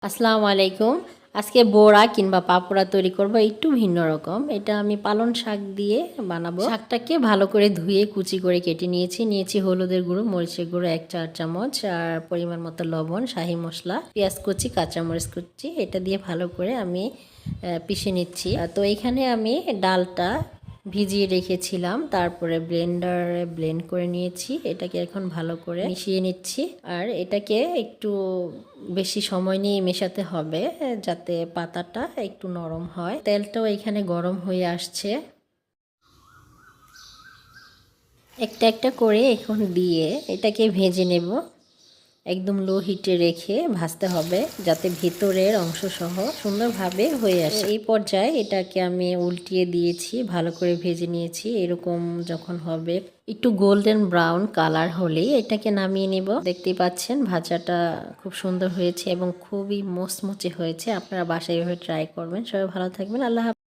আসসালামু আলাইকুম। আজকে বড়া কিংবা পাপোড়া তৈরি করব একটু ভিন্ন রকম। এটা আমি পালং শাক দিয়ে বানাবো। শাকটাকে ভালো করে ধুয়ে কুচি করে কেটে নিয়েছি হলুদের গুঁড়ো, মরিচের গুঁড়ো 1 চা-চামচ, আর পরিমাণ মতো লবণ, শাহি মশলা, পেঁয়াজ কুচি, কাঁচামরিচ কুচি। এটা দিয়ে ভালো করে আমি পিষে নিচ্ছি। তো এখানে আমি ডালটা ভিজিয়ে রেখেছিলাম, তারপরে ব্লেন্ডারে ব্লেন্ড করে নিয়েছি। এটাকে এখন ভালো করে মিশিয়ে নিচ্ছি, আর এটাকে একটু বেশি সময় নিয়ে মেশাতে হবে যাতে পাতাটা একটু নরম হয়। তেলটাও এখানে গরম হয়ে আসছে। একটা একটা করে এখন দিয়ে এটাকে ভেজে নেব। একদম লো হিটে রেখে ভাজতে হবে যাতে ভেতরের অংশ সহ সুন্দরভাবে হয়ে আসে। এই পর্যায়ে এটাকে আমি উল্টিয়ে দিয়েছি, ভালো করে ভেজে নিয়েছি। এরকম যখন হবে একটু গোল্ডেন ব্রাউন কালার হলেই এটাকে নামিয়ে নেব। দেখতেই পাচ্ছেন ভাজাটা খুব সুন্দর হয়েছে এবং খুবই মুচমুচে হয়েছে। আপনারা বাসায় এভাবে ট্রাই করবেন। সবাই ভালো থাকবেন। আল্লাহ হাফেজ।